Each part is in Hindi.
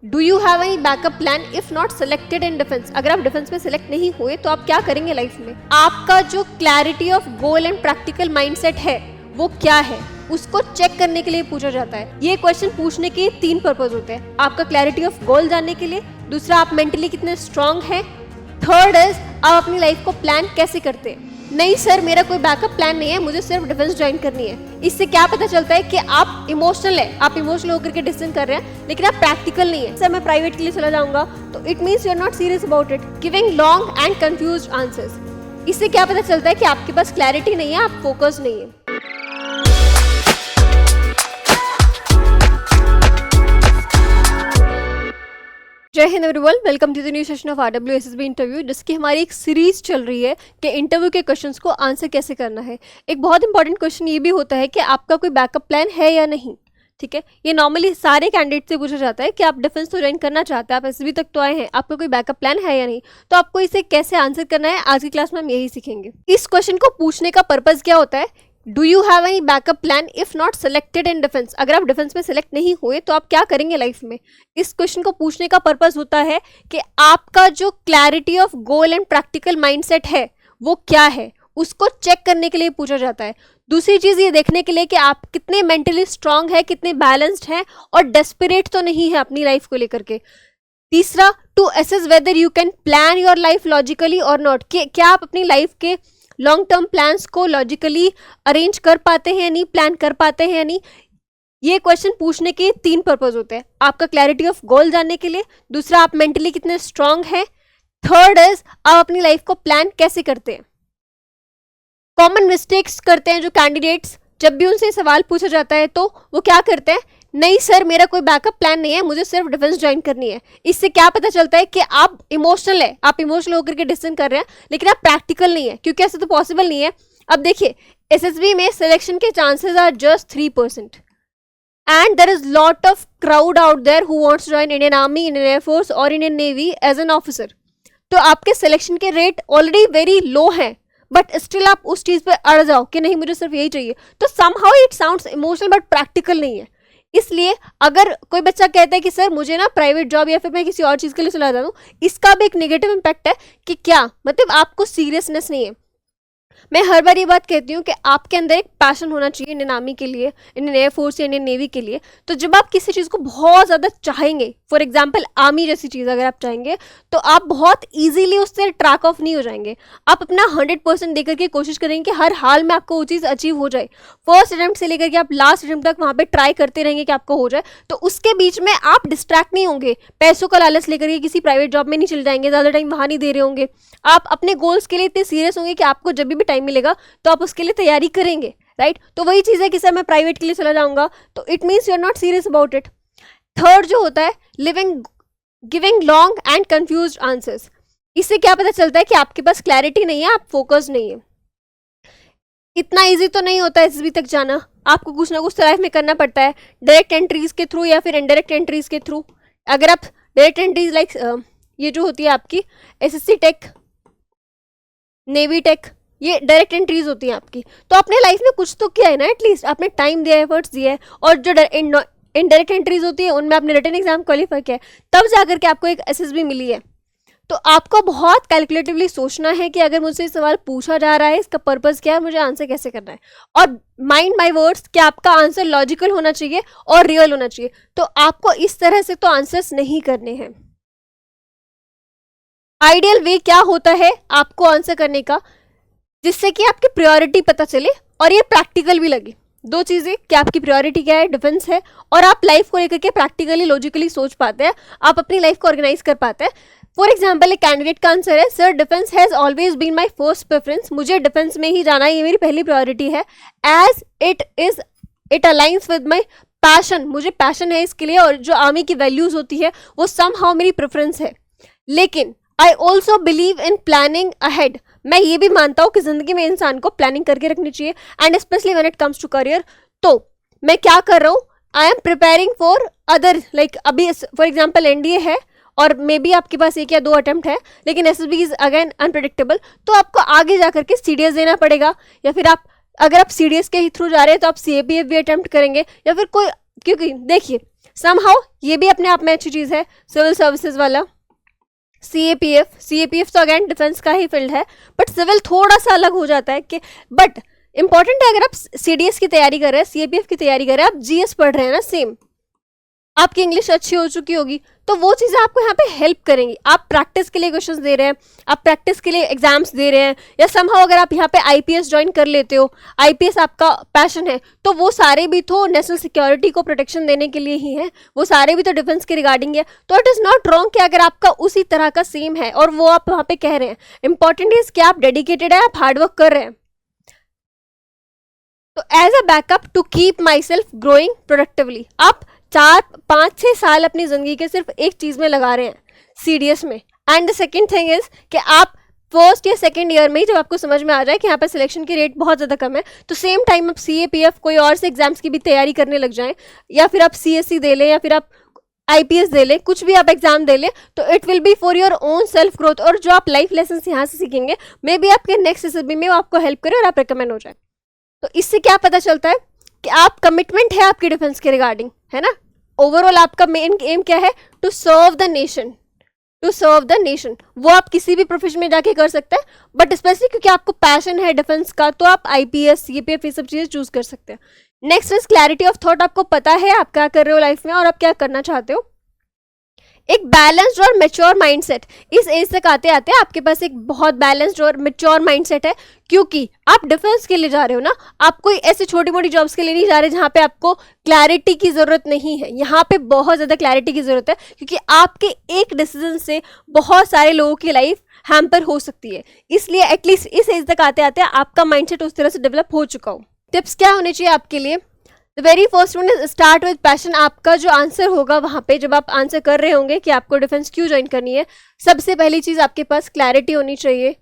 Do you have any backup plan if not selected in defence? अगर आप डिफेंस में सिलेक्ट नहीं हुए तो आप क्या करेंगे लाइफ में? आपका जो clarity of goal and practical mindset है वो क्या है, उसको चेक करने के लिए पूछा जाता है। ये क्वेश्चन पूछने के 3 पर्पस होते हैं। आपका क्लैरिटी ऑफ गोल जानने के लिए, दूसरा आप मेंटली कितने स्ट्रांग हैं, थर्ड इज आप अपनी लाइफ को प्लान कैसे करते हैं। नहीं सर मेरा कोई बैकअप प्लान नहीं है, मुझे सिर्फ डिफेंस ज्वाइन करनी है। इससे क्या पता चलता है कि आप इमोशनल है, आप इमोशनल होकर के डिसीजन कर रहे हैं लेकिन आप प्रैक्टिकल नहीं है। सर मैं प्राइवेट के लिए चला जाऊंगा तो it means you are not serious about it, giving long and confused answers. इससे क्या पता चलता है कि आपके पास क्लैरिटी नहीं है, आप फोकस नहीं है। Jai Hind everyone, welcome to the new session of RWSSB interview, जिसकी हमारी एक सीरीज चल रही है कि इंटरव्यू के क्वेश्चंस को आंसर कैसे करना है। एक बहुत इंपॉर्टेंट क्वेश्चन ये भी होता है कि आपका कोई बैकअप प्लान है या नहीं। ठीक है, ये नॉर्मली सारे कैंडिडेट से पूछा जाता है कि आप डिफेंस तो ज्वाइन करना चाहते हैं, आप एसएसबी तक तो आए हैं, आपका कोई बैकअप प्लान है या नहीं। तो आपको इसे कैसे आंसर करना है आज की क्लास में हम यही सीखेंगे। इस क्वेश्चन को पूछने का पर्पज क्या होता है? Do you have any backup plan if not selected in defence? अगर आप डिफेंस में सेलेक्ट नहीं हुए तो आप क्या करेंगे लाइफ में? इस क्वेश्चन को पूछने का पर्पस होता है कि आपका जो clarity of goal and practical mindset है वो क्या है, उसको चेक करने के लिए पूछा जाता है। दूसरी चीज ये देखने के लिए कि आप कितने मेंटली स्ट्रांग है, कितने बैलेंस्ड हैं और डेस्परेट तो नहीं है अपनी लाइफ को लेकर के। तीसरा, to assess whether you can plan your life logically और नॉट, क्या आप अपनी लाइफ के लॉन्ग टर्म प्लान्स को लॉजिकली अरेंज कर पाते हैं या नहीं, प्लान कर पाते हैं या नहीं। ये क्वेश्चन पूछने के 3 पर्पस होते हैं। आपका क्लैरिटी ऑफ गोल जानने के लिए, दूसरा आप मेंटली कितने स्ट्रांग हैं, थर्ड इज आप अपनी लाइफ को प्लान कैसे करते हैं। कॉमन मिस्टेक्स करते हैं जो कैंडिडेट्स, जब भी उनसे सवाल पूछा जाता है तो वो क्या करते हैं? नहीं सर मेरा कोई बैकअप प्लान नहीं है, मुझे सिर्फ डिफेंस ज्वाइन करनी है। इससे क्या पता चलता है कि आप इमोशनल है, आप इमोशनल होकर के डिसीजन कर रहे हैं लेकिन आप प्रैक्टिकल नहीं है, क्योंकि ऐसा तो पॉसिबल नहीं है। अब देखिए, एसएसबी में सिलेक्शन के chances are just 3% and there is lot of crowd out there who wants to join Indian army, Indian air force और Indian navy as an officer. तो आपके सिलेक्शन के रेट ऑलरेडी वेरी लो हैं, बट स्टिल आप उस चीज पे अड़ जाओ कि नहीं मुझे सिर्फ यही चाहिए, तो somehow it sounds emotional but practical नहीं है। इसलिए अगर कोई बच्चा कहता है कि सर मुझे ना प्राइवेट जॉब या फिर मैं किसी और चीज के लिए चला जाऊं, इसका भी एक नेगेटिव इम्पैक्ट है कि क्या मतलब आपको सीरियसनेस नहीं है। मैं हर बार ये बात कहती हूँ कि आपके अंदर एक पैशन होना चाहिए इंडियन आर्मी के लिए, इंडियन एयरफोर्स या इंडियन नेवी के लिए। तो जब आप किसी चीज़ को बहुत ज़्यादा चाहेंगे, फॉर एग्जांपल आर्मी जैसी चीज़ अगर आप चाहेंगे, तो आप बहुत इजीली उससे ट्रैक ऑफ नहीं हो जाएंगे। आप अपना 100% देकर के कोशिश करेंगे कि हर हाल में आपको वो चीज़ अचीव हो जाए। फर्स्ट अटेम्प्ट से लेकर के आप लास्ट अटेम्प्ट तक वहाँ पर ट्राई करते रहेंगे कि आपको हो जाए। तो उसके बीच में आप डिस्ट्रैक्ट नहीं होंगे, पैसों का लालच लेकर के किसी प्राइवेट जॉब में नहीं चल जाएंगे, ज़्यादा टाइम वहाँ नहीं दे रहे होंगे। आप अपने गोल्स के लिए इतने सीरियस होंगे कि आपको जब भी टाइम मिलेगा तो आप उसके लिए तैयारी करेंगे, राइट। तो वही चीज़ है कि सर मैं प्राइवेट के लिए चला जाऊंगा तो it means you are not serious about it. Third जो होता है giving long and confused answers. इससे क्या पता चलता है कि आपके पास क्लैरिटी नहीं है, आप फोकस नहीं है। इतना इजी तो नहीं होता एसएसबी तक जाना, आपको कुछ ना कुछ लाइफ में करना पड़ता है, डायरेक्ट एंट्रीज के थ्रू या फिर इनडायरेक्ट एंट्रीज के थ्रू। अगर आप डायरेक्ट एंट्रीज लाइक ये जो होती है आपकी एसएससी टेक, नेवी टेक, ये डायरेक्ट एंट्रीज होती हैं आपकी, तो आपने लाइफ में कुछ तो किया है ना, एटलीस्ट आपने टाइम दिया है, एफर्ट्स दिया है। और जो इनडायरेक्ट एंट्रीज होती है उनमें आपने रिटन एग्जाम क्वालिफाई किया है, तब जाकर के आपको एक एसएसबी मिली है। तो आपको बहुत कैलकुलेटिवली सोचना है कि अगर मुझसे सवाल पूछा जा रहा है इसका पर्पस क्या है, मुझे आंसर कैसे करना है। और माइंड माई वर्ड्स कि आपका आंसर लॉजिकल होना चाहिए और रियल होना चाहिए। तो आपको इस तरह से तो आंसर्स नहीं करने हैं। आइडियल वे क्या होता है आपको आंसर करने का, जिससे कि आपकी प्रायोरिटी पता चले और ये प्रैक्टिकल भी लगे। 2 चीज़ें कि आपकी प्रायोरिटी क्या है, डिफेंस है, और आप लाइफ को लेकर के प्रैक्टिकली लॉजिकली सोच पाते हैं, आप अपनी लाइफ को ऑर्गेनाइज कर पाते हैं। फॉर एग्जाम्पल एक कैंडिडेट का आंसर है, sir defence has always been my first preference, मुझे डिफेंस में ही जाना है, ये मेरी पहली प्रायोरिटी है। As it aligns with my passion, मुझे पैशन है इसके लिए, और जो आर्मी की वैल्यूज होती है वो समहाउ मेरी प्रेफरेंस है। लेकिन I also believe in planning ahead, मैं ये भी मानता हूँ कि जिंदगी में इंसान को प्लानिंग करके रखनी चाहिए, and specially when it comes to career. तो मैं क्या कर रहा हूँ, I am preparing for other, like अभी फॉर एग्जाम्पल एनडीए है और मे बी आपके पास 1 या 2 अटेम्प्ट है, लेकिन एसएसबी इज अगेन अनप्रेडिक्टेबल। तो आपको आगे जाकर के सीडीएस देना पड़ेगा, या फिर अगर आप सीडीएस के ही थ्रू जा रहे हैं तो आप सीएपीएफ भी अटेम्प्ट करेंगे, या फिर कोई, क्योंकि देखिए समहाउ ये भी अपने आप में अच्छी चीज है। सिविल सर्विसेज वाला सीएपीएफ तो अगेन डिफेंस का ही फील्ड है, बट सिविल थोड़ा सा अलग हो जाता है कि बट इंपॉर्टेंट है। अगर आप सीडीएस की तैयारी कर रहे हैं, सीएपीएफ की तैयारी कर रहे हैं, आप जीएस पढ़ रहे हैं ना, सेम आपकी इंग्लिश अच्छी हो चुकी होगी, तो वो चीज़ें आपको यहाँ पे हेल्प करेंगी। आप प्रैक्टिस के लिए क्वेश्चंस दे रहे हैं, आप प्रैक्टिस के लिए एग्जाम्स दे रहे हैं, या समहाउ अगर आप यहाँ पे आईपीएस ज्वाइन कर लेते हो, आईपीएस आपका पैशन है, तो वो सारे भी तो नेशनल सिक्योरिटी को प्रोटेक्शन देने के लिए ही है, वो सारे भी तो डिफेंस के रिगार्डिंग है। तो इट इज़ नॉट रॉन्ग कि अगर आपका उसी तरह का सेम है और वो आप वहाँ पे कह रहे हैं। इंपॉर्टेंट इज कि आप डेडिकेटेड है, आप हार्डवर्क कर रहे हैं। तो as a backup to keep myself growing productively, आप 4-5-6 साल अपनी जिंदगी के सिर्फ एक चीज में लगा रहे हैं, सीडीएस में। And the second thing is कि आप फर्स्ट या सेकेंड ईयर में ही जब आपको समझ में आ जाए कि यहाँ पे सिलेक्शन की रेट बहुत ज़्यादा कम है, तो सेम टाइम आप सीएपीएफ कोई और से एग्जाम्स की भी तैयारी करने लग जाएं, या फिर आप सीएससी दे लें, या फिर आप आईपीएस दे लें, कुछ भी आप एग्जाम दे लें, तो it will be for your own self growth. और जो आप लाइफ लेसन यहाँ से सीखेंगे, मे बी आपके नेक्स्ट एसएसबी में वो आपको हेल्प करे और आप रिकमेंड हो जाए। तो इससे क्या पता चलता है कि आप कमिटमेंट है आपकी डिफेंस के रिगार्डिंग, है ना। ओवरऑल आपका मेन एम क्या है? To serve the nation, to serve the nation. वो आप किसी भी प्रोफेशन में जाके कर सकते हैं, बट स्पेशली क्योंकि आपको पैशन है डिफेंस का, तो आप आईपीएस सीपीएफ ये सब चीजें चूज कर सकते हैं। Next is clarity of thought. आपको पता है आप क्या कर रहे हो लाइफ में और आप क्या करना चाहते हो। एक बैलेंस्ड और मेच्योर माइंडसेट, इस एज तक आते आते आपके पास एक बहुत बैलेंस्ड और मेच्योर माइंडसेट है, क्योंकि आप डिफेंस के लिए जा रहे हो ना। आप कोई ऐसे छोटी मोटी जॉब्स के लिए नहीं जा रहे जहां पे आपको क्लैरिटी की जरूरत नहीं है। यहाँ पे बहुत ज्यादा क्लैरिटी की जरूरत है, क्योंकि आपके एक डिसीजन से बहुत सारे लोगों की लाइफ हैम्पर हो सकती है। इसलिए एटलीस्ट इस एज तक आते आते आपका माइंडसेट उस तरह से डेवलप हो चुका हो। टिप्स क्या होने चाहिए आपके लिए? The very first one is start with passion. आपका जो आंसर होगा वहां पे, जब आप आंसर कर रहे होंगे कि आपको डिफेंस क्यों ज्वाइन करनी है, सबसे पहली चीज आपके पास क्लैरिटी होनी चाहिए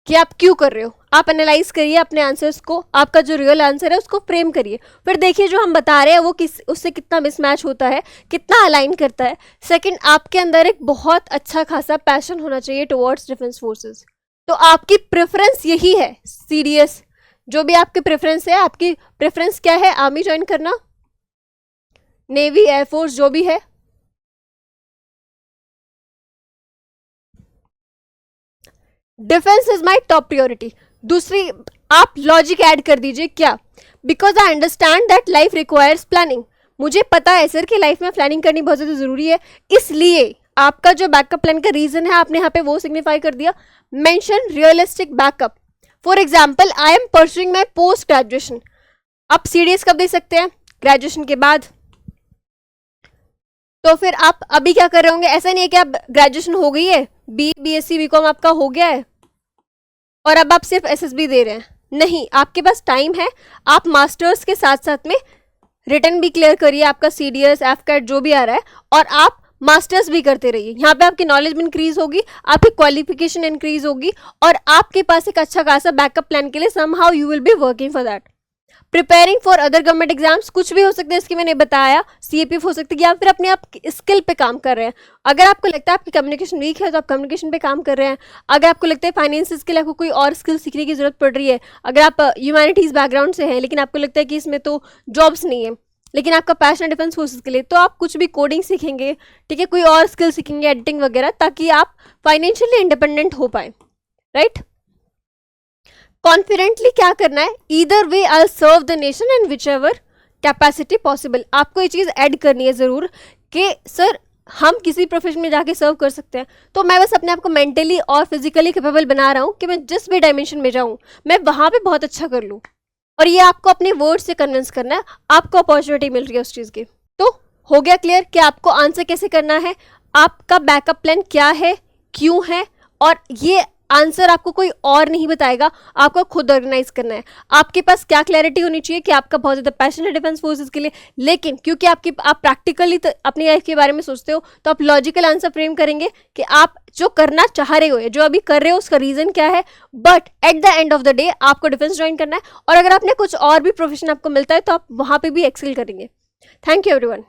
कि आप क्यों कर रहे हो। आप एनालाइज करिए अपने आंसर्स को, आपका जो रियल आंसर है उसको फ्रेम करिए, फिर देखिए जो हम बता रहे हैं वो उससे कितना मिसमैच होता है, कितना अलाइन करता है। सेकंड, आपके अंदर एक बहुत अच्छा खासा पैशन होना चाहिए टुवर्ड्स डिफेंस फोर्सेस। तो आपकी प्रेफरेंस यही है, सीडीएस जो भी आपकी प्रेफरेंस है, आपकी प्रेफरेंस क्या है? आर्मी ज्वाइन करना, नेवी, एयरफोर्स, जो भी है। Defence is my top priority. दूसरी, आप लॉजिक ऐड कर दीजिए, क्या? Because I understand that life requires planning. मुझे पता है सर कि लाइफ में प्लानिंग करनी बहुत ज़्यादा जरूरी है, इसलिए आपका जो बैकअप प्लान का रीजन है आपने यहाँ पे वो सिग्निफाई कर दिया। Mention realistic backup. For example, I am pursuing my post graduation. आप सीडीएस कब दे सकते हैं? ग्रेजुएशन के बाद। तो फिर आप अभी क्या कर रहे होंगे? ऐसा नहीं है कि आप ग्रेजुएशन हो गई है, बीएससी बीकॉम आपका हो गया है और अब आप सिर्फ एसएसबी दे रहे हैं। नहीं, आपके पास टाइम है। आप मास्टर्स के साथ साथ में रिटर्न भी क्लियर करिए, आपका सीडीएस, एफकैट जो भी आ रहा है, और आप मास्टर्स भी करते रहिए। यहाँ पे आपकी नॉलेज भी इंक्रीज होगी, आपकी क्वालिफिकेशन इंक्रीज होगी, और आपके पास एक अच्छा खासा बैकअप प्लान के लिए somehow you will be working for that. Preparing for other government exams, कुछ भी हो सकते हैं, इसकी मैंने बताया, सीएपीएफ हो सकती है, या फिर अपने आप स्किल पे काम कर रहे हैं। अगर आपको लगता है आपकी कम्युनिकेशन वीक है तो आप कम्युनिकेशन पे काम कर रहे हैं। अगर आपको लगता है फाइनेंस के लिए आपको कोई और स्किल सीखने की जरूरत पड़ रही है, अगर आप ह्यूमैनिटीज बैकग्राउंड से हैं लेकिन आपको लगता है कि इसमें तो जॉब्स नहीं है, लेकिन आपका पैशन है डिफेंस फोर्सेस के लिए, तो आप कुछ भी कोडिंग सीखेंगे, ठीक है, कोई और स्किल सीखेंगे, एडिटिंग वगैरह, ताकि आप फाइनेंशियली इंडिपेंडेंट हो पाए, राइट। कॉन्फिडेंटली क्या करना है? Either way I serve the nation in which ever capacity possible. आपको ये चीज़ ऐड करनी है ज़रूर कि सर हम किसी प्रोफेशन में जाके सर्व कर सकते हैं, तो मैं बस अपने आप को मेंटली और फिजिकली कैपेबल बना रहा हूँ कि मैं जिस भी डायमेंशन में जाऊँ मैं वहाँ पे बहुत अच्छा कर लूँ। और ये आपको अपने वर्ड से कन्विंस करना है, आपको अपॉर्चुनिटी मिल रही है उस चीज़ की। तो हो गया क्लियर कि आपको आंसर कैसे करना है, आपका बैकअप प्लान क्या है, क्यों है, और ये आंसर आपको कोई और नहीं बताएगा, आपको खुद ऑर्गेनाइज करना है। आपके पास क्या क्लैरिटी होनी चाहिए कि आपका बहुत ज़्यादा पैशन है डिफेंस फोर्सेस के लिए, लेकिन क्योंकि आप प्रैक्टिकली अपनी लाइफ के बारे में सोचते हो, तो आप लॉजिकल आंसर फ्रेम करेंगे कि आप जो करना चाह रहे हो, जो अभी कर रहे हो, उसका रीज़न क्या है, but at the end of the day आपको डिफेंस ज्वाइन करना है। और अगर आपने कुछ और भी प्रोफेशन आपको मिलता है तो आप वहाँ पर भी एक्सेल करेंगे। Thank you everyone.